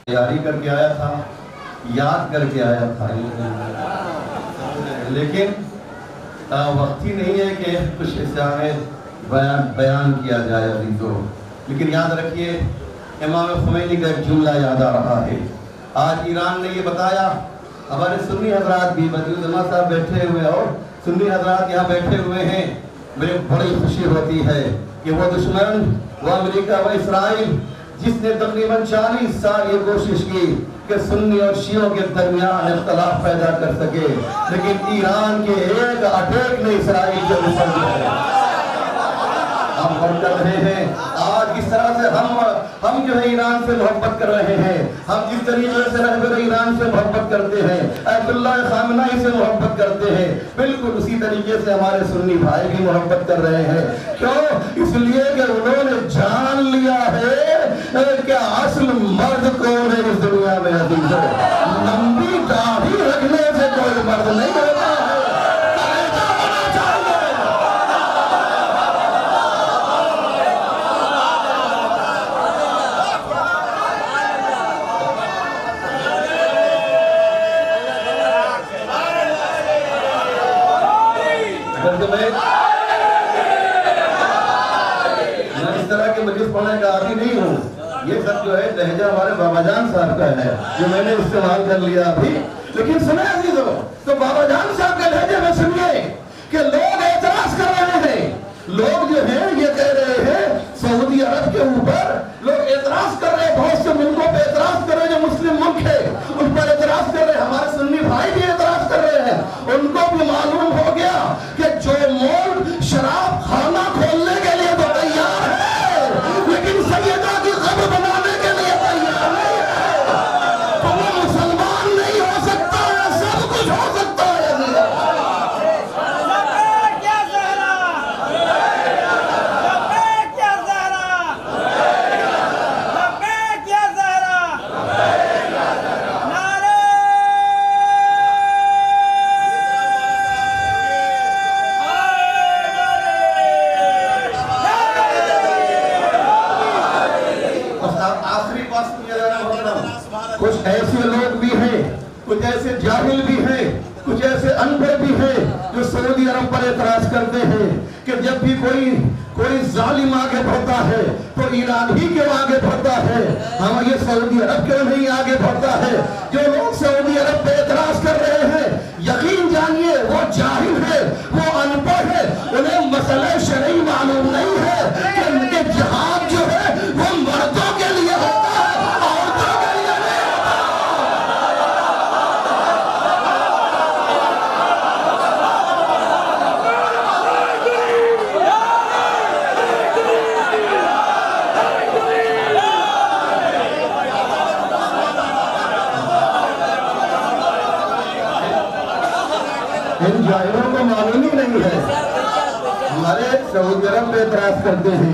تیاری کر کے آیا تھا، یاد کر کے آیا تھا، لیکن وقت ہی نہیں ہے کہ کچھ اس سے آگے بیان کیا جائے ابھی تو. لیکن یاد رکھیے امام خمینی کا ایک جملہ یاد آ رہا ہے. آج ایران نے یہ بتایا، ہمارے سنی حضرات بھی بدیع الجماعت صاحب بیٹھے ہوئے اور سنی حضرات یہاں بیٹھے ہوئے ہیں، مجھے بڑی خوشی ہوتی ہے کہ وہ دشمن، وہ امریکہ و اسرائیل جس نے تقریباً 40 سال یہ کوشش کی کہ سنی اور شیعوں کے درمیان اختلاف پیدا کر سکے، لیکن ایران کے ایک اٹیک نے اسرائیل کے اوپر ہم بڑھ کر رہے ہیں. آج کس طرح سے ہم جو ہے ایران سے محبت کر رہے ہیں، ہم جس طریقے سے رہبر ایران سے محبت کرتے ہیں، آیت اللہ خامنہئی سے محبت کرتے ہیں، بالکل اسی طریقے سے ہمارے سنی بھائی بھی محبت کر رہے ہیں. کیوں؟ اس لیے کہ انہوں نے جان لیا ہے کہ اصل مرد کون ہے اس دنیا میں. لمبی داڑھی رکھنے سے کوئی مرد نہیں ہوتا ہے. پڑھنے کا عادی نہیں ہوں، یہ سب جو ہے لہجہ ہمارے بابا جان صاحب کا ہے جو میں نے استعمال کر لیا ابھی. لیکن سنیں عزیزو، تو بابا جان صاحب کے لہجے میں سنیے کہ لوگ اعتراض کر رہے ہیں. لوگ جو ہیں یہ کہہ رہے ہیں سعودی عرب کے اوپر لوگ اعتراض کر رہے ہیں، بہت سے ملکوں پہ اعتراض کر رہے ہیں جو مسلم ملک ہے ان پر اعتراض کر رہے ہیں. ہمارے سنی بھائی بھی اعتراض کر رہے ہیں. ان کو بھی معلوم ہو گیا کہ جو ملک شراب خانہ کھولنے کے لیے تو تیار ہے لیکن سیدہ کی قبر بنانے کے لیے تیار نہیں ہے، تو وہ مسلمان نہیں ہو سکتا ہے. سب کچھ ہو سکتا ہے. کچھ ایسے لوگ بھی ہیں، کچھ ایسے جاہل بھی ہیں، کچھ ایسے انپڑھ بھی ہیں جو سعودی عرب پر اعتراض کرتے ہیں کہ جب بھی کوئی ظالم آگے بڑھتا ہے تو ایران ہی کیوں آگے بڑھتا ہے، ہم یہ سعودی عرب کیوں نہیں آگے بڑھتا ہے. جو لوگ سعودی عرب پہ اعتراض کر رہے ہیں یقین جانیے وہ جاہل ہے، وہ انپڑھ ہے، انہیں مسئلہ شرعی معلوم نہیں ہے کہ ان کے جہاد جو ہے وہ مردوں کے لیے ہوتا ہے، عورتوں کے لیے نہیں ہوتا. ان جاہلوں کو معلوم ہی نہیں ہے. ہمارے سعودی عرب پہ اعتراض کرتے ہیں،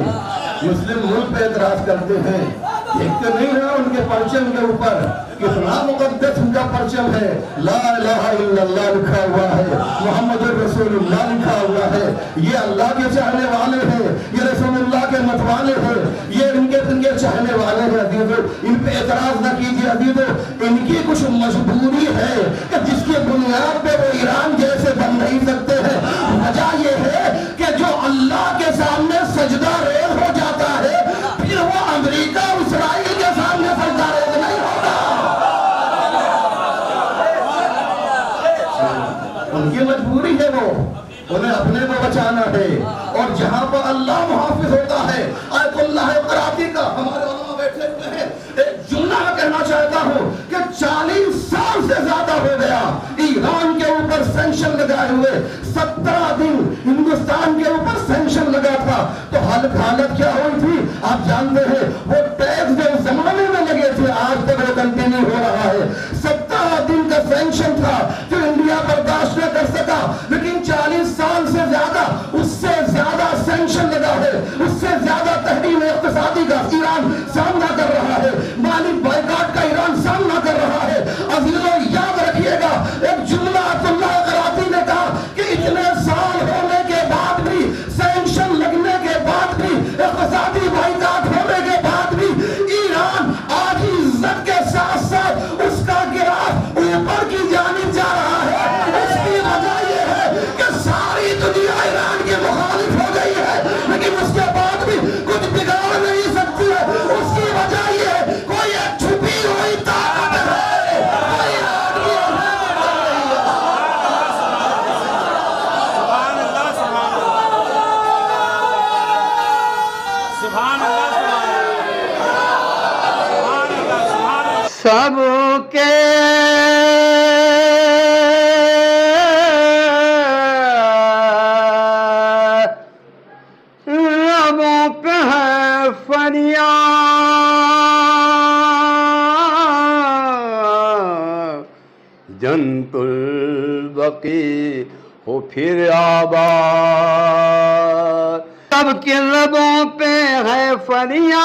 مسلم ملک پہ اعتراض کرتے ہیں. دیکھتے نہیں رہا ان کے پرچم کے اوپر کتنا مقدس ان کا پرچم ہے، لا الہ الا اللہ لکھا ہوا ہے، محمد رسول اللہ لکھا ہوا ہے. یہ اللہ کے چاہنے والے ہیں، یہ رسول اللہ کے متوالے ہیں، یہ ان کے چاہنے والے ہیں. عزیزو ان پہ اعتراض نہ کیجیے. عزیزو ان کی کچھ مجبوری ہے کہ جس کی بنیاد پہ وہ ایران جیسے بن نہیں سکتے ہیں. وجہ یہ ہے کہ جو اللہ کے سامنے سجدہ ریز ہو جاتا ہے پھر وہ امریکہ اور اسرائیل کے سامنے سجدہ ریز نہیں ہوگا. ان کی مجبوری ہے، وہ انہیں اپنے کو بچانا ہے. اور جہاں پر اللہ محافظ ہوتا ہے، آیت اللہ قراتی کا ہمارے علماء بیٹھے ہوئے ہیں. ایک جملہ کہنا چاہتا ہوں کہ 40 سال سے زیادہ ہو گیا ایران کے اوپر سینکشن لگائے ہوئے. 17 دن ہندوستان کے اوپر سینکشن لگا تھا تو حالت کیا ہوئی تھی آپ جانتے ہیں. وہ ٹیکس جو زمانے میں لگے تھے آج تک وہ کنٹینیو ہو رہا ہے. 17 دن کا سینکشن تھا جو انڈیا برداشت نہ کر سکا، لیکن 40 سال سے زیادہ اس سے زیادہ سینکشن لگا ہے، اس سے زیادہ تحریم اقتصادی کا ایران سامنا کر رہا ہے، مالی بائیکاٹ کا ایران سامنا کر رہا ہے. عزیزو یاد رکھیے گا ایک جملہ آیت اللہ قراتی نے کہا کہ اتنے سال ہونے کے بعد بھی، سینکشن لگنے کے بعد بھی، اقتصادی بائیکاٹ ہونے کے بعد بھی ایران آج عزت کے ساتھ سب کے لبوں پہ ہے فریاد، جنت البقیع ہو پھر آباد، سب کے لبوں پہ ہے فریاد،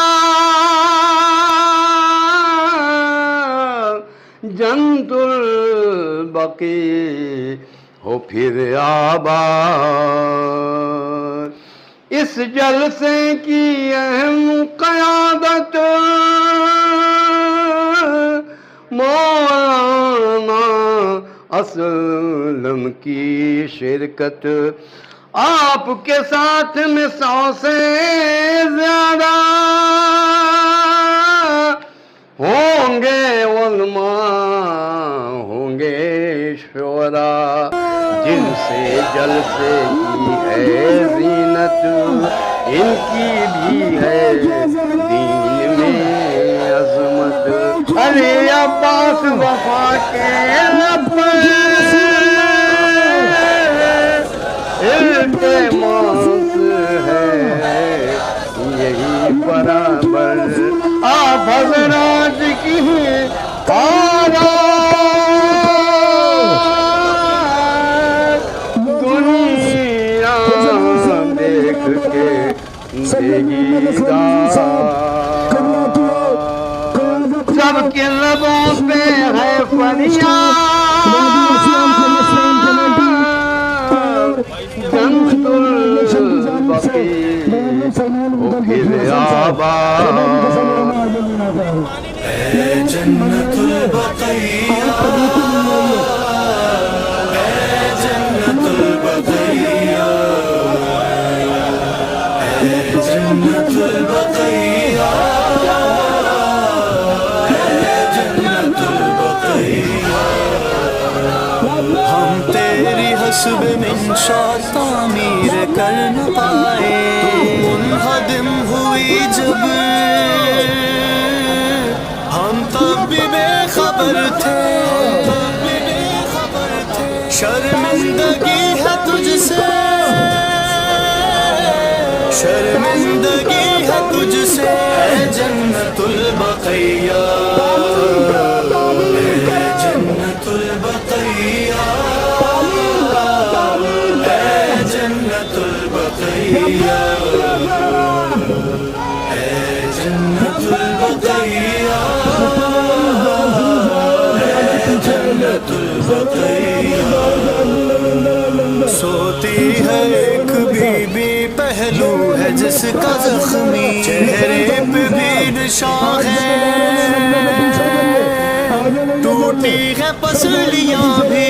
جنت البقیع ہو پھر آباد، اس جلسے کی اہم قیادت مولانا اسلم کی شرکت، آپ کے ساتھ میں 100 سے زیادہ ہوں گے علماء، ہوں گے شعراء، جن سے جلسے کی ہے زینت، ان کی بھی ہے دین میں عظمت، علی عباس وفا کے لب پر التماس ہے یہی برابر، آپ حضرات کی آواز دنیا دیکھ کے دے گی داد، سب کے لبوں پہ ہے فریاد، جنت البقیع ہو پھر آباد، اے جنت البقیع، اے جنت البقیع، اے جنت البقیع، اے جنت البقیع، ہم تیری حسب منشا تعمیر کر نہ پائے، منہدم ہوئی جب ہم تب بھی بے خبر تھے، شرمندگی ہے تجھ سے، شرمندگی ہے تجھ سے، اے جنت البقیع، اے جنت البقیع، اے جنت البقیع، اے جنت البقیع، اے جنت البقیع، سوتی ہے ایک بی بی، پہلو ہے جس کا زخمی، چہرے پہ بھی نشان ہے، ٹوٹی ہے پسلیاں بھی،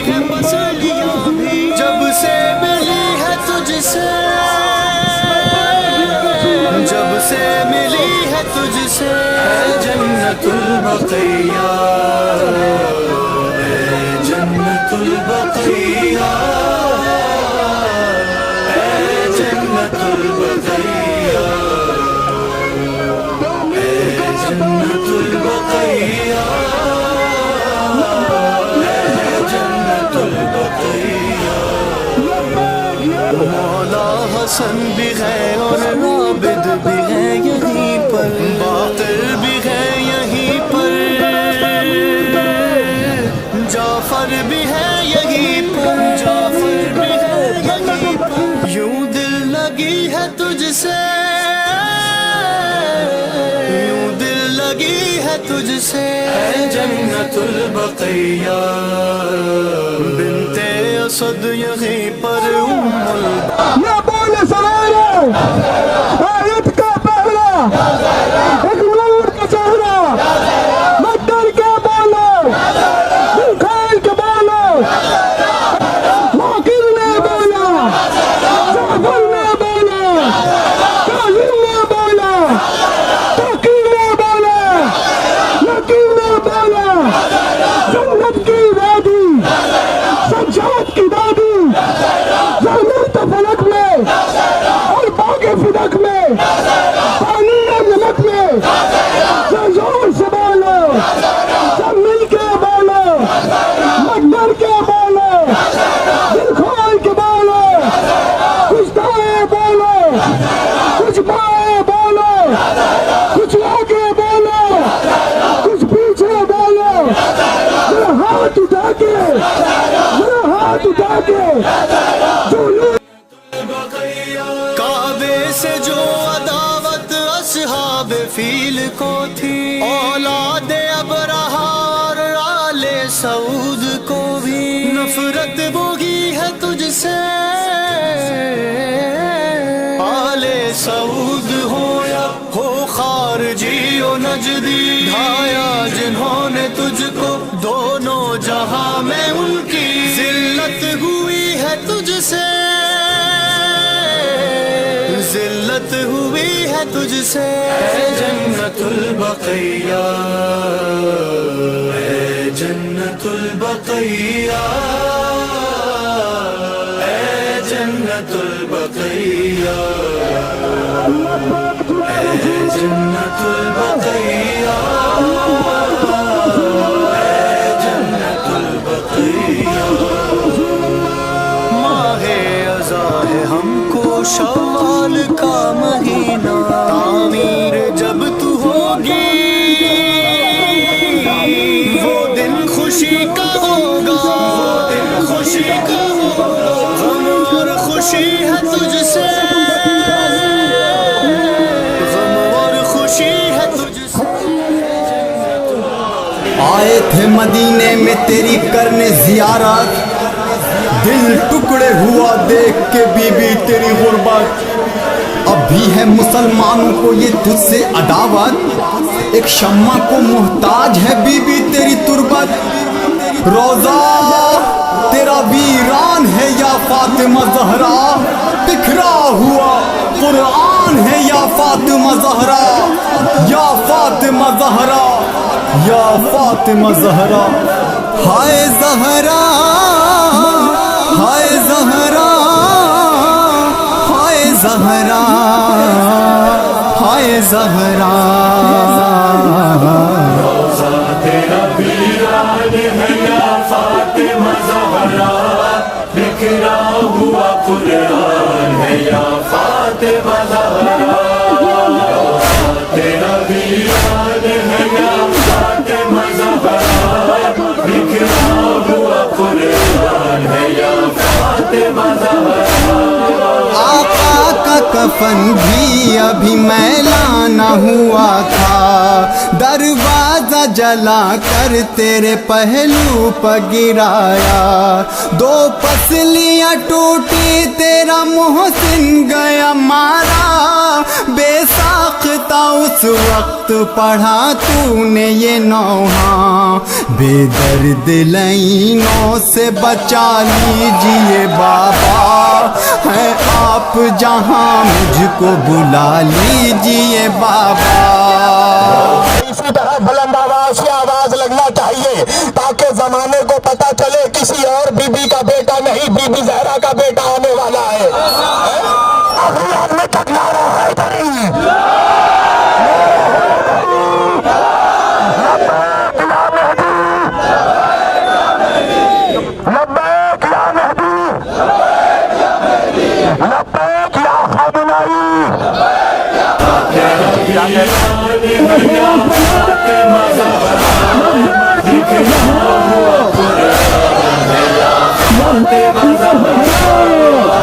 جب سے ملی ہے تجھ سے، جب سے ملی ہے تجھ سے، اے جنت البقیع، اے جنت البقیع، اے جنت البقیع، اے جنت البقیع، اے جنت البقیع، مولا حسن بھی ہے اور عابد بھی ہے یہیں پر، باقر بھی ہے یہیں پر، جعفر بھی ہے یہیں پر، جعفر بھی ہے یہیں پر، یوں دل لگی ہے تجھ سے، یوں دل لگی ہے تجھ سے، اے جنت البقیع، بنت اسد یہیں پر، یا بول سوارا آیت کا پہلا ایک نور کا چہرہ، مت ڈر کے بولو، کھال کے بولو، موقر نے بولا، جعفر نے بولا، کاظم نے بولا، تقی نے بولا، یقین نے بولا، جنت کی وادی، سجاد کی دادی، فلک میں اور باغ فدق میں، پانی نمک میں फील को थी, औलाद अबरहा और आले सऊद को भी नफरत बोगी है तुझसे। आले सऊद हो या हो खारजी ओ नजदी, ढाया जिन्होंने तुझको दोनों जहां में उनकी जिल्लत हुई है तुझसे, जिल्लत हुई है तुझसे। ऐ जन्नतुल बक़िया, ऐ जन्नतुल बक़िया, ऐ जन्नतुल बक़िया, ऐ जन्नतुल बक़िया, ऐ जन्नतुल बक़िया। माहे अज़ा है हमको शव्वाल का महीना, तामीर जब तू होगी वो दिन खुशी का होगा, वो दिन खुशी का होगा। गम और खुशी है तुझसे, गम और खुशी है तुझसे। आए थे मदीने में तेरी करने जियारत, दिल टुकड़े हुआ देख के बीबी तेरी गुर्बत। अब भी है मुसलमानों को ये तुझसे अदावत, एक शम्मा को मुहताज है बीबी तेरी तुरबत। रोजा तेरा वीरान है या फातिमा ज़हरा, बिखरा हुआ कुरान है या फातिमा ज़हरा, या फातिमा ज़हरा, या फातिमा ज़हरा। हाय ज़हरा, हाय ज़हरा, हाय ज़हरा, हाय ज़हरा। तेरा वीरान है या फातिमा ज़हरा, बिखरा हुआ कुरान है या फातिमा ज़हरा। तेरा वीरान है या फातिमा ज़हरा, बिखरा हुआ कुरान है या फातिमा ज़हरा। आका का कफन भी अभी मैला न हुआ था, दरवाजा जला कर तेरे पहलू पर गिराया। दो पसलियां टूटी तेरा मोहसिन गया मारा, बेसाख्ता उस वक्त पढ़ा तूने ये नौहा। बेदर्द लाइनों से बचा लीजिए बाबा, है आप जहां मुझको बुला लीजिए बाबा। इसी तरह बुलंद आवाज से आवाज लगना चाहिए ताकि जमाने को पता चले किसी और बीबी का बेटा नहीं, बीबी ज़हरा का बेटा आने वाला है। हमने टकरा रहा है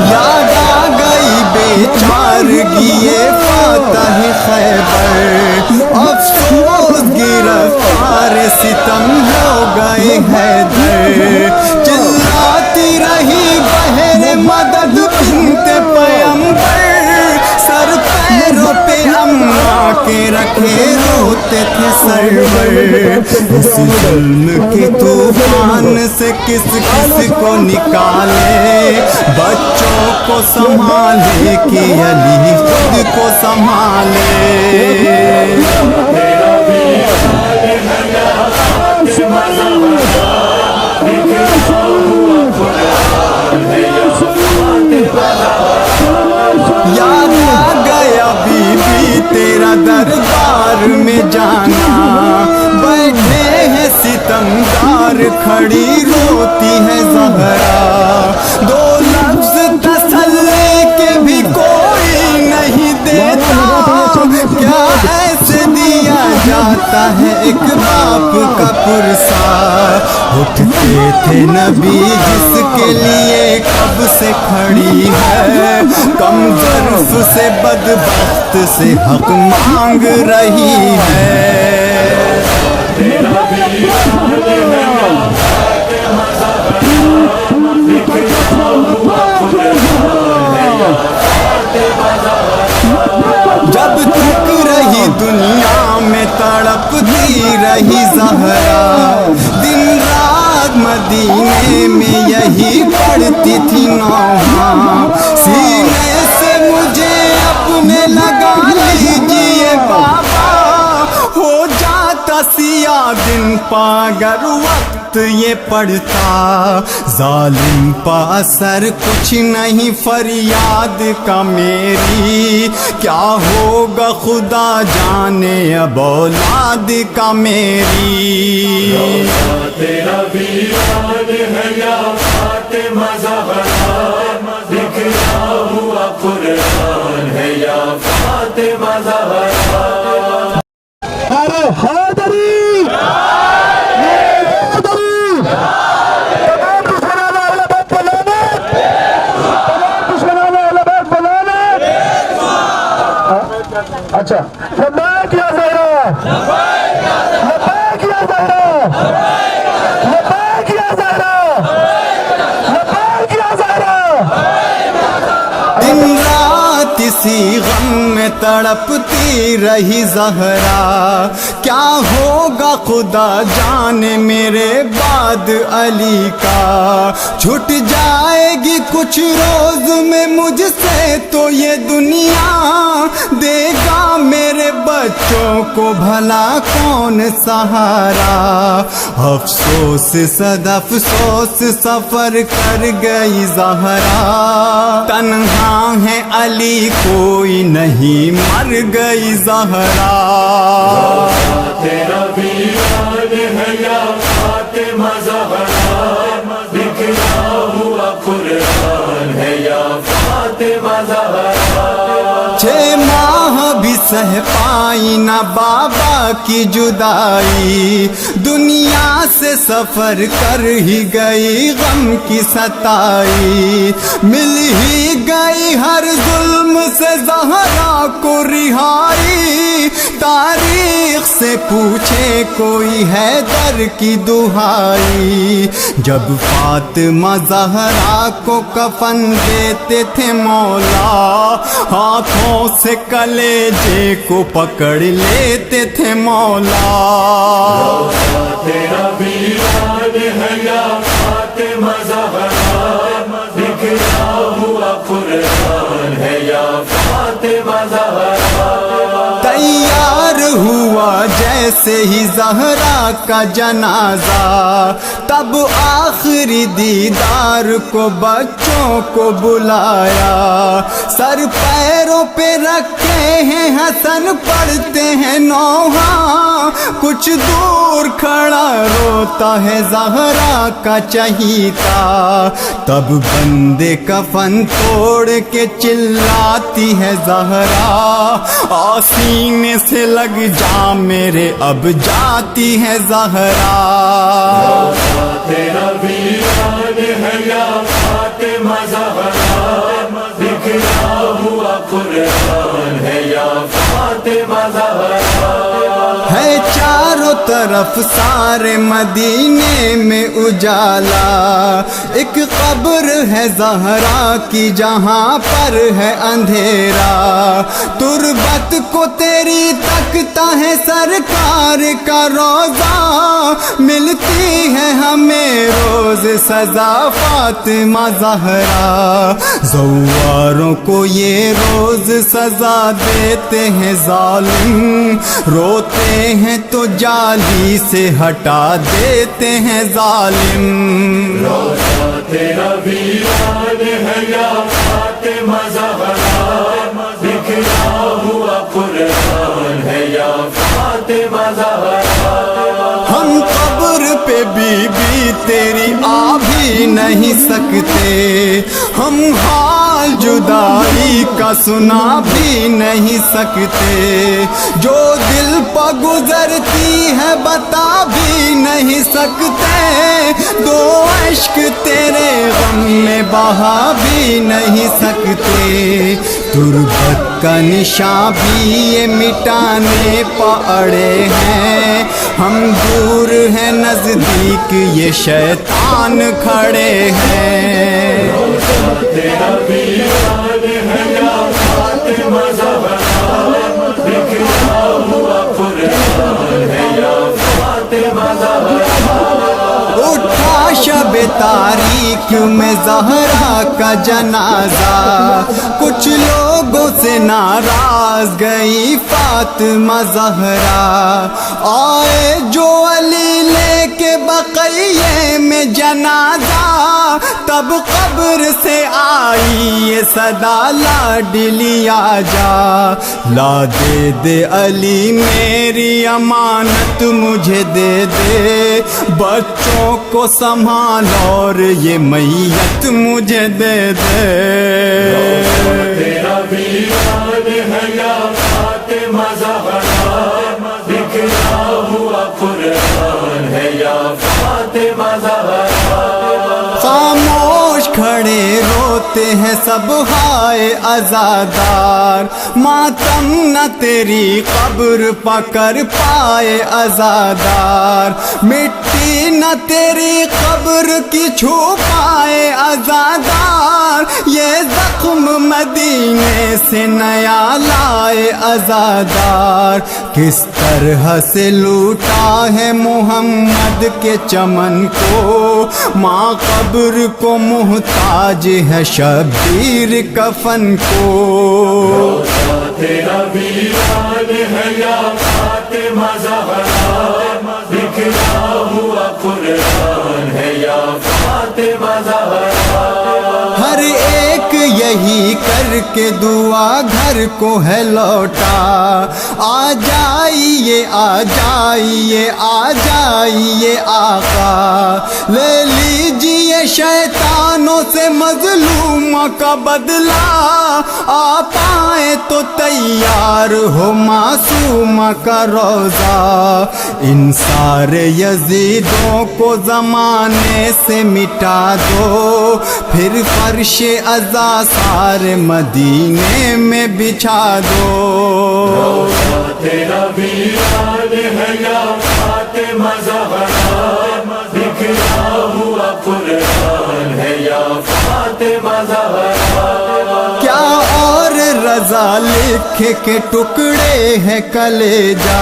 याद आ गई बेचारगी ये फातह खैबर, अफसोस गिरफ्तार सितम हो गए हैदर। चिल्लाती रही बहर मदद बिन्ते पैगंबर, सर पैरों पे अम्मा के रखे रोते थे सरवर। इस जुल्म के तूफान से किस किस को निकाले, बच्चों को संभाले कि अली खुद को संभाले। याद आ गया बीबी तेरा दरबार में जाना, बैठे हैं सितमगार खड़ी रोती है ज़हरा। दो लफ्ज़ तसल्ली के भी कोई नहीं देता, क्या ऐसे दिया जाता है एक बाप का पुरसा। उठते थे नबी जिसके लिए कब से खड़ी है, कम ज़र्फ से बदबख्त से हक मांग रही है। तेरा भी याद है या फातिमा ज़हरा, बिखरा हुआ कुर्बान है या फातिमा ज़हरा। जब तक रही दुनिया में तड़पती रही ज़हरा, दिन रात मदीने में यही पढ़ती थी नौहा। सीने से मुझे अपने लगा लीजिए बाबा, हो जाता सिया दिन पागर वक्त ये पढ़ता। जालिम पा असर कुछ नहीं फरियाद का मेरी, क्या होगा खुदा जाने अब औलाद का मेरी। तेरा भी याद है या फातिमा ज़हरा, बिखरा हुआ कुर्बान है या फातिमा ज़हरा। अरे हैदरी अच्छा लब्बैक या ज़हरा, लब्बैक या ज़हरा, लब्बैक या ज़हरा, लब्बैक या ज़हरा। दिन रात इसी गम में तड़पती रही ज़हरा, क्या होगा खुदा जाने मेरे बाद अली का। छूट जाएगी कुछ रोज में मुझसे तो ये दुनिया, देगा मेरे बच्चों को भला कौन सहारा। अफसोस सद अफसोस सफर कर गई ज़हरा, तन्हा है अली कोई नहीं मर गई ज़हरा। तेरा भी याद है या फातिमा ज़हरा, बिखरा हुआ कुर्बान है या फातिमा ज़हरा। 6 माह भी सह पाई न बाबा की जुदाई, दुनिया से सफर कर ही गई गम की सताई। मिल ही गई हर जुल्म से ज़हरा को रिहाई, तारीख से पूछे कोई हैदर की दुहाई। जब फातिमा ज़हरा को कफन देते थे मौला, हाथों से कलेजे को पकड़ लेते थे मौला। तेरा भी याद है या फातिमा ज़हरा, बिखरा हुआ कुर्बान है या फातिमा ज़हरा। तैयार हुआ जैसे ही ज़हरा का जनाजा, तब आखिरी दीदार को बच्चों को बुलाया। सर पैरों पे रखे हैं हसन पढ़ते हैं नौहा, कुछ दूर खड़ा रोता है ज़हरा का चहीता। तब बंदे कफन तोड़ के चिल्लाती है ज़हरा, सीने से लग जा मेरे अब जाती है ज़हरा। तेरा भी याद है या फातिमा ज़हरा, बिखरा हुआ कुर्बान है या फातिमा ज़हरा। है चारों तरफ सारे मदीने में उजाला, एक कब्र है ज़हरा की जहाँ पर है अंधेरा। तुरबत को तेरी तकता है सरकार का रोज़ा, मिलती है हमें रोज सजा फातिमा ज़हरा। ज़वारों को ये रोज सजा देते हैं ज़ालिम, रोते हैं तो जाली से हटा देते हैं ज़ालिम। तेरा भी याद है या फातिमा ज़हरा, बिखरा हुआ कुर्बान है या फातिमा ज़हरा। हम कब्र पे बीबी तेरी आ भी नहीं सकते, हम हाथ हाल जुदाई का सुना भी नहीं सकते, जो दिल पर गुजरती है बता भी नहीं सकते, दो अश्क तेरे गम में बहा भी नहीं सकते, तुर्बत का निशान भी ये मिटाने पड़े हैं, हम दूर हैं नजदीक ये शैतान खड़े हैं। तेरा वीरान है या फातिमा ज़हरा, बिखरा हुआ कुरान है या फातिमा ज़हरा। उठा शब तारीख में ज़हरा का जनाजा, कुछ लोगों से नाराज गई फातिमा ज़हरा, आए जो अली लेके बक़िये में जनाजा, तब कब्र से आई ये सदा लाडली आजा, ला दे दे अली मेरी अमानत मुझे दे दे, बच्चों को संभाल और ये मैयत मुझे दे दे। तेरा वीरान है या फातिमा ज़हरा, बिखरा हुआ कुरान है या फातिमा ज़हरा। खामोश खड़े रोते हैं सब हाय अज़ादार, मातम न तेरी कब्र पकर पाए अज़ादार, मिट्टी न तेरी कब्र की छू पाए अज़ादार, ये जख्म मदीने से नया लाए अज़ादार, किस तरह से लूटा है मोहम्मद के चमन को, माँ कब्र को मुहताज है शबीर कफन को। तेरा वीरान है या फातिमा ज़हरा, बिखरा हुआ कुरान है या फातिमा ज़हरा। हर एक यही करके दुआ घर को है लौटा, आ जाइए आ जाइए आ जाइए आका, ले लीजिए शैतानों से मजलूम का बदला, आ पाए तो तैयार हो मासूम का रोजा, इन सारे यजीदों को जमाने से मिटा दो, फिर फर्श अज़ा सारे मदीने में बिछा दो। तेरा वीरान है या फातिमा ज़हरा, बिखरा हुआ कुरान है या फातिमा ज़हरा। क्या और रजा लिख के टुकड़े है कलेजा,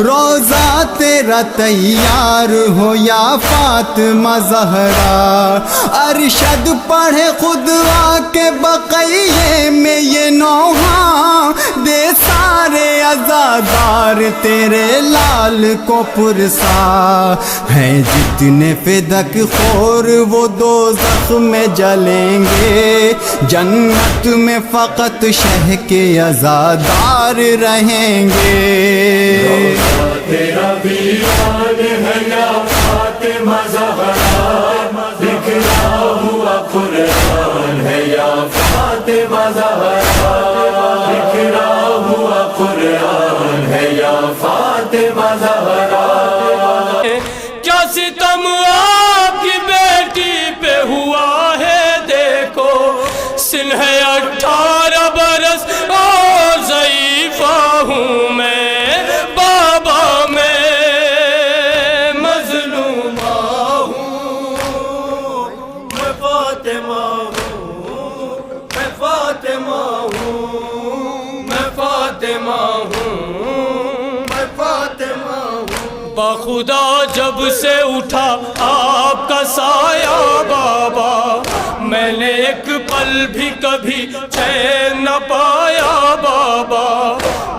रोजा तेरा तैयार हो या फातिमा ज़हरा, अरशद पढ़े खुद आके बक़िये में ये नौहा, दे सारे अज़ादार तेरे लाल को पुरसा, हैं जितने फिदक खोर वो दोज़ख में जलेंगे, जन्नत में फ़कत शह के अज़ादार रहेंगे। तेरा वीरान है या फातिमा ज़हरा, बिखरा हुआ कुरान है या फातिमा ज़हरा, बिखरा हुआ कुरान है या फातिमा ज़हरा। क्या सितम आपकी बेटी पे हुआ है, देखो सिन्ह 18 बरस और ज़ईफ़ा हूँ मैं, बाबा मैं मज़लूमा हूँ, मैं फातिमा हूँ, मैं फातिमा हूँ, मैं फातिमा हूँ, मैं फातिमा हूँ। बाखुदा जब से उठा आपका साया बाबा, मैंने एक पल भी कभी चैन न पाया बाबा,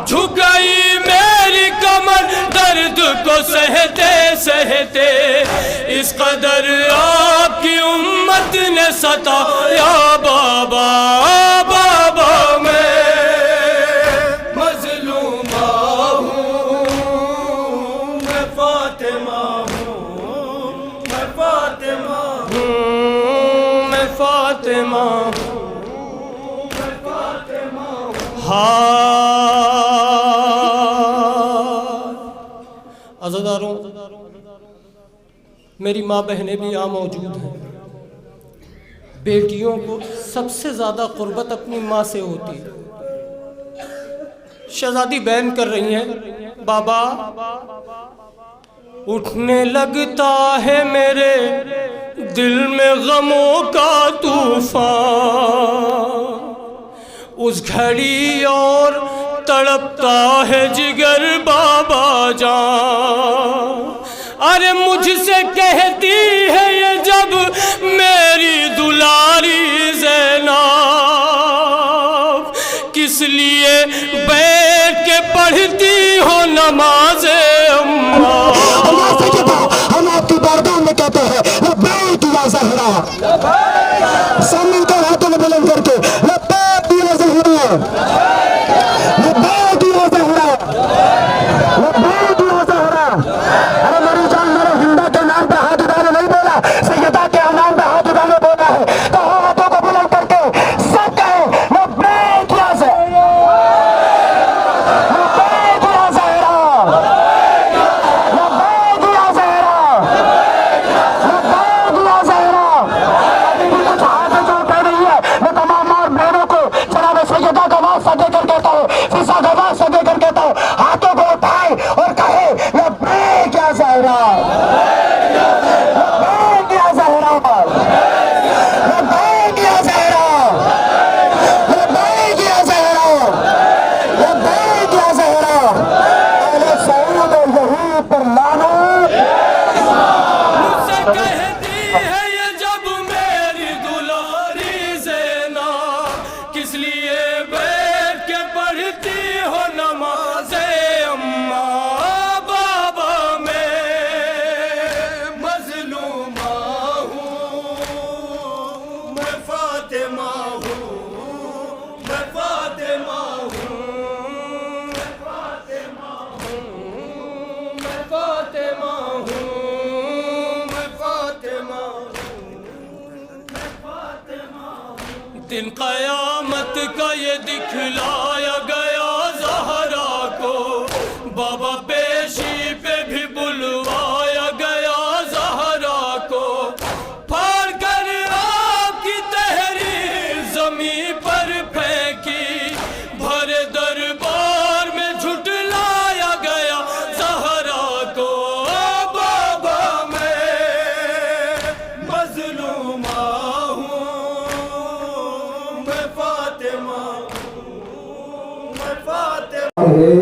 झुक गई मेरी कमर दर्द को सहते सहते, इस कदर आपकी उम्मत ने सताया बाबा, बाबा मैं मज़लूमा हूँ, मैं फातिमा हूँ, मैं फातिमा हूँ, मैं फातिमा हूँ, بہار. عزاداروں، میری ماں بہنیں بھی یہاں موجود ہیں. بیٹیوں کو سب سے زیادہ قربت اپنی ماں سے ہوتی ہے. شہزادی بیان کر رہی ہیں، بابا اٹھنے لگتا ہے میرے دل میں غموں کا طوفان، اس گھڑی اور تڑپتا ہے جگر بابا جان. ارے مجھ سے کہتی ہے یہ جب میری دلاری زینب، کس لیے بیٹھ کے پڑھتی ہو نماز اماں. ہم آپ کی بارگاہ میں کہتے ہیں لبیک یا زہرا، سامنے کو ہاتھوں میں بلند کر کے لبیک یا زہرا، لبیک یا زہرا، لبیک یا زہرا. ارے میری جان، میرے ہندا کے نام پہ ہاتھ اٹھانے نہیں بولا، سیدہ کے نام پہ ہاتھ اٹھانے بولا ہے. تو ہاتھوں کو بلند کر کے سب کہیں لبیک یا زہرا، لبیک یا زہرا، لبیک یا زہرا، لبیک یا زہرا. ابھی بھی کچھ ہاتھ جو کہہ رہی ہے، میں تمام ماں بہنوں کو جناب سیدہ کا واسطہ دے کر کہتا ہوں، فضا کا واسطہ دے کر کہتا ہوں، ہاتھوں کو اٹھائے اور کہے لبیک یا زہرا، لبیک یا زہرا، لبیک یا زہرا، لبیک یا زہرا، لبیک یا زہرا. اہل سعود اور یہود پر لعنت. مجھ سے کہتی ہے یہ جب میری دلاری زینب، کس لیے بیٹھ کے پڑھتی ہو نماز اماں. بابا میں مظلومہ ہوں، میں فاطمہ ہوں، میں فاطمہ ہوں، میں فاطمہ ہوں، میں فاطمہ ہوں، میں فاطمہ ہوں، میں فاطمہ ہوں. دن قیامت کا یہ دکھلایا گیا زہرا کو، بابا پیشی پہ بھی بلوایا گیا زہرا کو. پھاڑ کر آپ کی تحریر زمین پر پھینکی، بھرے دربار میں جھٹلایا گیا زہرا کو. بابا میں مظلومہ ہوں، میں فاطمہ ہوں، میں فاطمہ. ہے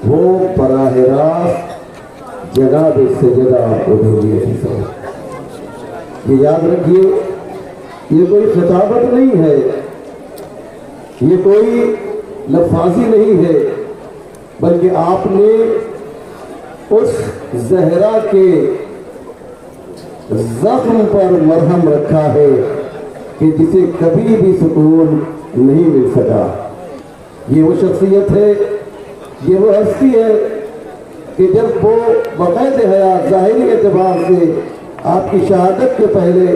وہ براہ راست جناب سیدہ الوہیت صاحب. یہ یاد رکھیے، یہ کوئی خطابت نہیں ہے، یہ کوئی لفاظی نہیں ہے، بلکہ آپ نے اس زہرا کے زخم پر مرہم رکھا ہے کہ جسے کبھی بھی سکون نہیں مل سکا. یہ وہ شخصیت ہے، یہ وہ ہستی ہے کہ جب وہ بقید حیات ظاہری اعتبار سے آپ کی شہادت کے پہلے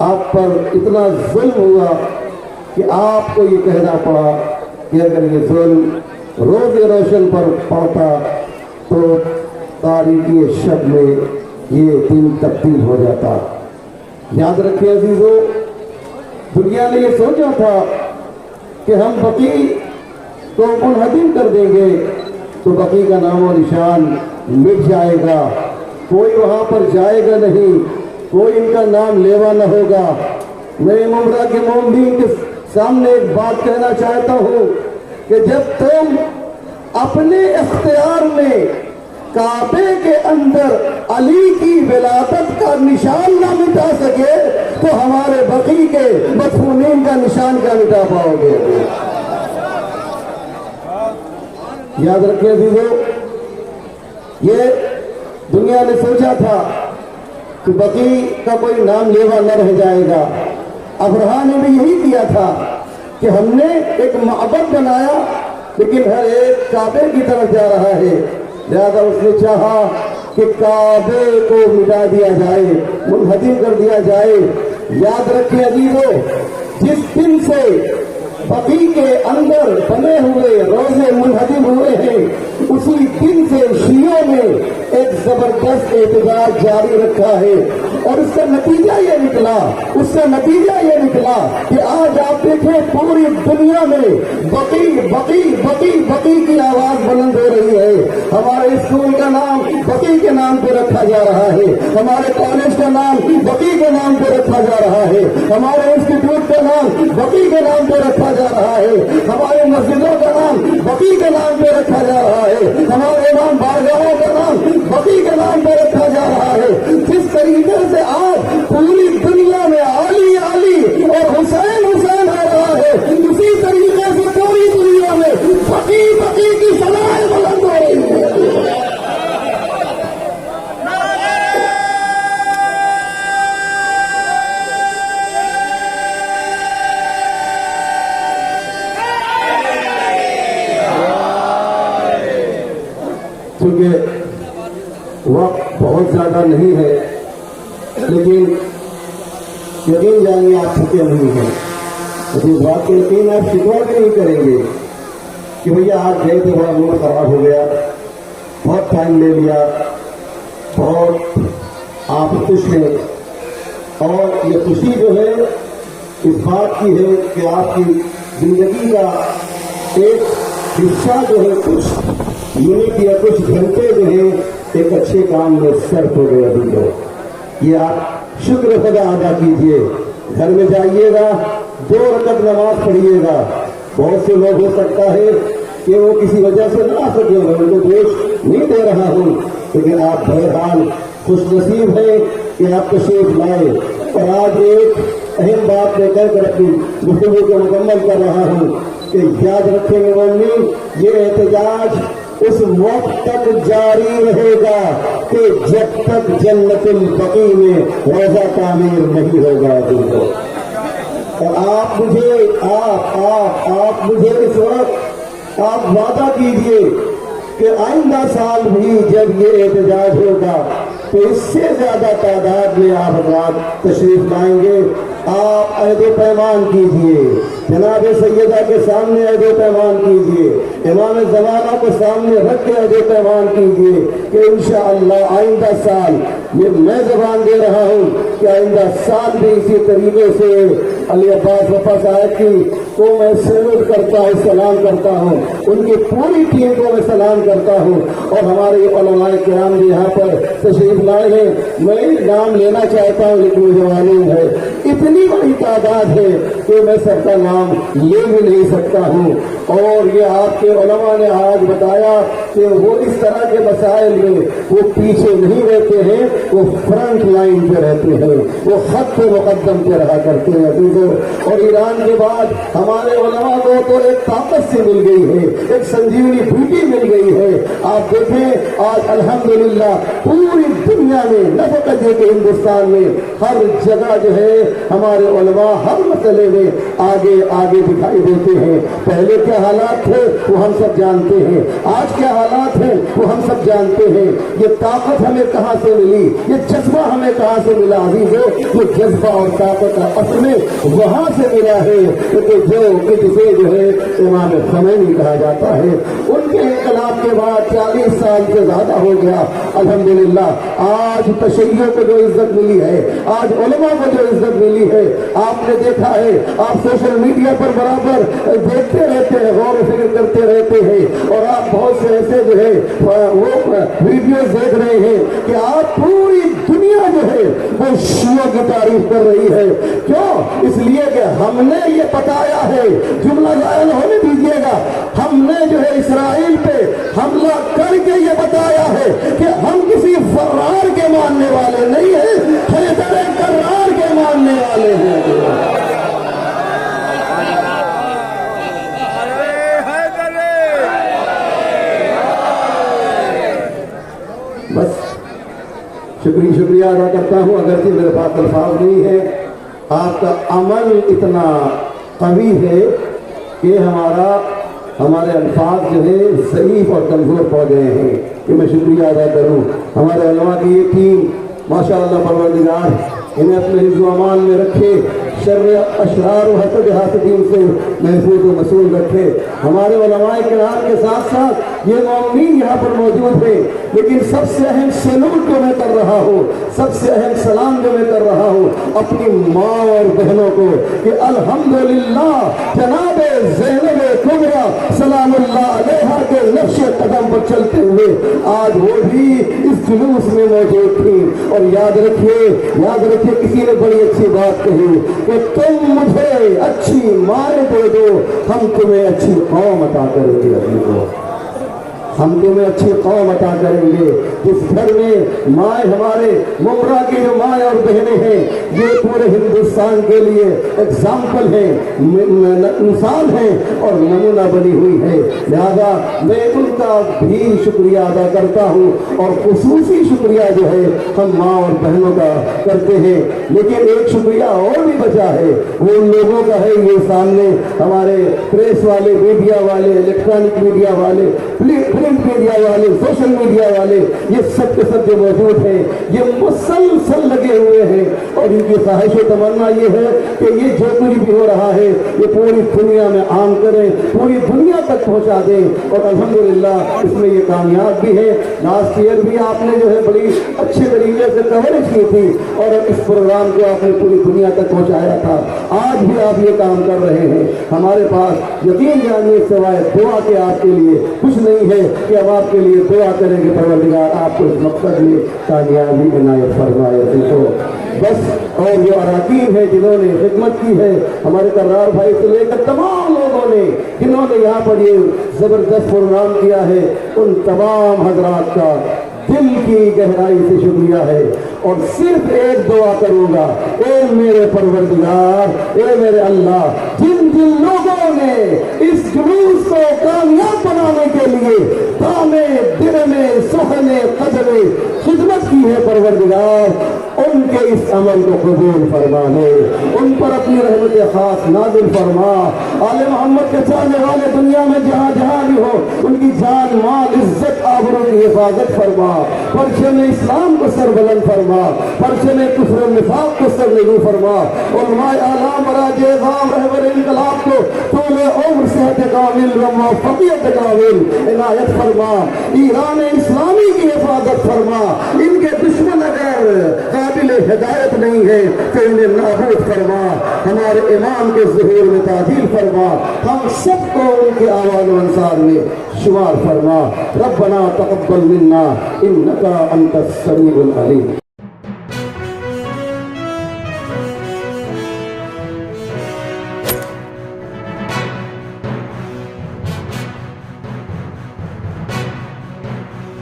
آپ پر اتنا ظلم ہوا کہ آپ کو یہ کہنا پڑا کہ اگر یہ ظلم روز روشن پر پڑتا تو تاریکی شب میں یہ دن تبدیل ہو جاتا. یاد رکھیں عزیزو، دنیا نے یہ سوچا تھا کہ ہم بقی کو منہدم کر دیں گے تو بقی کا نام و نشان مٹ جائے گا، کوئی وہاں پر جائے گا نہیں، کوئی ان کا نام لیوا نہ ہوگا. میں عمرہ کے مومنین کے سامنے ایک بات کہنا چاہتا ہوں کہ جب تم اپنے اختیار میں کعبے کے اندر علی کی ولادت کا نشان نہ مٹا سکے تو ہمارے بقی کے مدفونین کا نشان کیا مٹا پاؤ گے. یاد رکھیں عزیزو، یہ دنیا نے سوچا تھا کہ بقی کا کوئی نام لیوا نہ رہ جائے گا. ابرہا نے بھی یہی کیا تھا کہ ہم نے ایک معبد بنایا لیکن ہر ایک کعبے کی طرف جا رہا ہے، لہذا اس نے چاہا کہ کعبے کو مٹا دیا جائے، منہدم کر دیا جائے. یاد رکھیں عزیزو، جس دن سے बकी के अंदर बने हुए रोजे मुनहदिम हुए हैं, उसी दिन से शियों ने एक जबरदस्त एहतजाज जारी रखा है। और उसका नतीजा ये निकला कि आज आप देखें पूरी दुनिया में बकी बकी बकी बकी की आवाज बुलंद हो रही है। हमारे स्कूल का नाम बकी के नाम पे रखा जा रहा है, हमारे कॉलेज का नाम बकी के नाम पे रखा जा रहा है, हमारे इंस्टीट्यूट का नाम बकी के नाम पे रखा जा रहा है, हमारे मस्जिदों का नाम बकी के नाम पे रखा जा रहा है, हमारे इमाम बारगाहों का नाम बकी के नाम पे रखा जा रहा है। जिस तरीके से आज पूरी दुनिया में आली आली और हुसैन हुसैन आ रहा है, उसी तरीके से पूरी दुनिया में बकी बकी की सलाह बुलंद हो रही है। क्योंकि वक्त बहुत ज्यादा नहीं है, लेकिन यकीन जानिए आप थके नहीं हैं। तो इस बात के यकीन आप शिकवा भी नहीं करेंगे कि भैया आज गए थे, बड़ा मूड खराब हो गया, बहुत टाइम ले लिया, बहुत आप खुश हैं। और ये खुशी जो है इस बात की है कि आपकी जिंदगी का एक हिस्सा जो है कुछ मिनट या कुछ घंटे जो है एक अच्छे काम में सर्फ हो गए। अभी तो ये आप शुक्र खुदा अदा कीजिए, घर में जाइएगा, 2 रकअत नमाज पढ़िएगा। बहुत से लोग हो सकता है कि वो किसी वजह से ना आ सके, मैं उनको दोष नहीं दे रहा हूँ, लेकिन आप बहरहाल खुशनसीब हैं कि आप तशरीफ लाए। और आज एक अहम बात लेकर कर अपनी गुफ्तगू को मुकम्मल कर रहा हूँ कि याद रखेंगे मम्मी, ये एहतजाज उस वक्त तक जारी रहेगा कि जब तक जन्नतुल बकी में रोजा तामीर नहीं होगा। और आप मुझे इस वक्त आप वादा कीजिए कि आइंदा साल भी जब ये एहतजाज होगा तो इससे ज्यादा तादाद में आप हज़रात तशरीफ लाएंगे। आप अहद पैमान कीजिए, जनाब सैयदा के सामने अहद पैमान कीजिए, इमाम ज़माना को सामने रख के अहद पैमान कीजिए कि इंशाअल्लाह आइंदा साल, ये मैं ज़बान दे रहा हूँ कि आइंदा साल भी इसी तरीके से अली अब्बास वफा साहब की को मैं सैल्यूट करता हूँ, सलाम करता हूँ, उनकी पूरी टीम को मैं सलाम करता हूँ। और हमारे उलमाए किराम भी यहाँ पर तशरीफ लाए हैं। मैं नाम लेना चाहता हूँ लेकिन मुझे मालूम है इतनी बड़ी तादाद है कि मैं सबका नाम ले भी नहीं सकता हूँ। और ये आपके उलमा ने आज बताया कि वो इस तरह के मसाइल में वो पीछे नहीं रहते हैं, वो फ्रंट लाइन पे रहते हैं, वो खत पे मुकद्दम पे रहा करते हैं। और ईरान के बाद हमारे उलमा को तो एक ताकत से मिल गई है, एक संजीवनी बूटी मिल गई है। आप देखें आज अल्हम्दुलिल्लाह पूरी दुनिया में न फकत ये कि हिंदुस्तान में हर जगह जो है हमारे उलमा हर मसले में आगे आगे दिखाई देते हैं। पहले क्या हालात थे वो हम सब जानते हैं, आज क्या हालात हैं वो हम सब जानते हैं। ये ताकत हमें कहाँ से मिली, ये जज्बा हमें कहाँ से मिला अजीजों? ये जज्बा और ताकत असल में वहाँ से मिला है कि जिसे जो है इमाम ख़मैनी कहा जाता है। उनके इनकलाब के बाद 40 साल से ज्यादा हो गया। अल्हम्दुलिल्लाह आज तशय्युअ को जो इज्जत मिली है, आज उलमा को जो इज्जत मिली है, आपने देखा है, आप सोशल मीडिया पर बराबर देखते रहते हैं, गौर फिक्र करते रहते हैं। और आप बहुत से ऐसे जो है वो वीडियोस देख रहे हैं कि आप पूरी दुनिया जो है वो शियों की तारीफ कर रही है। क्यों? इसलिए कि हमने ये बताया है, जुमला जायल होने दीजिएगा, हमने जो है इसराइल पे हमला करके ये बताया है कि हम किसी फर्रार के मानने वाले नहीं है, हैदर कर्रार के मानने वाले हैं। बस शुक्रिया अदा करता हूँ। अगर कि मेरे पास अल्फाज नहीं है, आपका अमल इतना कवी है कि हमारे अल्फाज जो है ज़ईफ़ और कमज़ोर पड़ गए हैं कि मैं शुक्रिया अदा करूँ। हमारे उलमा की ये टीम माशाअल्लाह परवरदिगार इन्हें अपने हिज़्ज़ो अमान में रखे, शर्र अशरार और हसद हासदीन से महफूज व मसूल रखे। हमारे उलमाए किराम के साथ साथ ये मौमीन यहाँ पर मौजूद है, लेकिन सबसे अहम सलूट जो मैं कर रहा हूँ, सबसे अहम सलाम जो मैं कर रहा हूँ अपनी माँ और बहनों को कि अल्हम्दुलिल्लाह जनाबे ज़ैनबे कुबरा सलामुल्लाह अलैहा के नक्शे कदम पर चलते हुए आज वो भी इस जुलूस में मौजूद थी। और याद रखिए किसी ने बड़ी अच्छी बात कही कि तुम मुझे अच्छी माएँ दे दो, हम तुम्हें अच्छी कौम अता करेंगे। अभी को हम तुम्हें अच्छी कौम अता करेंगे। जिस घर में माए हमारे मुमरा की जो माए और बहनें हैं, ये पूरे हिंदुस्तान के लिए एग्जाम्पल है, मिसाल है और नमूना बनी हुई है। लिहाजा मैं उनका भी शुक्रिया अदा करता हूँ और खुसूसी शुक्रिया जो है हम माँ और बहनों का करते हैं। लेकिन एक शुक्रिया और भी बचा है, वो उन लोगों का है ये सामने हमारे प्रेस वाले, मीडिया वाले, इलेक्ट्रॉनिक मीडिया वाले, मीडिया वाले, सोशल मीडिया वाले, ये सब के सब जो मौजूद हैं, ये मुसलसल लगे हुए हैं और इनकी ख्वाहिश और तमन्ना ये है कि ये जो कुछ भी हो रहा है ये पूरी दुनिया में आम करें, पूरी दुनिया तक पहुंचा दें। और अल्हम्दुलिल्लाह इसमें ये कामयाब भी है। लास्ट ईयर भी आपने जो है बड़ी अच्छे तरीके से कवरेज की थी और इस प्रोग्राम को आपने पूरी दुनिया तक पहुंचाया था। आज भी आप ये काम कर रहे हैं। हमारे पास यकीन जानिए सिवाय दुआ के आपके लिए कुछ नहीं है कि हम आपके लिए दुआ करेंगे परवरदिगार आपको इस मकसद में कामयाबी इनायत फरमाए। देखो बस और जो अराकीन है जिन्होंने खिदमत की है, हमारे कर्रार भाई से लेकर तमाम लोगों ने जिन्होंने यहाँ पर ये जबरदस्त प्रोग्राम किया है, उन तमाम हजरात का दिल की गहराई से शुक्रिया है। और सिर्फ एक दुआ करूंगा, ए मेरे परवरदिगार, ए मेरे अल्लाह, जिन जिन लोगों ने इस जुलूस को कामयाब बनाने के लिए दामे दिन में सुहने कदरे खिदमत की है परवरदिगार, उनके इस अमल को कबूल फरमा ले, उन पर अपनी रहमत खास नाज़िल फरमा। आले मोहम्मद के चाहने वाले दुनिया में जहाँ जहाँ भी हो उनकी जान माल इज्जत आबरू की हिफाजत फरमा, परचे में इस्लाम को सरबुलंद फरमा, परचे में कुफ्र निफाक को सरनगू फरमा। उलमाए आला मराजे इज़ाम रहबर इनकलाब को तूले उम्र सेहत कामिल व मुवफ़्फ़क़ियत कामिल इनायत फरमा। ईरान इस्लामी की हिफाजत फरमा। इनके दुश्मन अगर काबिल हिदायत नहीं है तो इन्हें नाबूद फरमा। हमारे इमाम के ज़ुहूर में ताजील फरमा। हम सबको उनके आवाज़ व अंसार में शुमार फरमा। रब्बना तक़ब्बल मिन्ना इन्नका अंतस समीउल अलीम।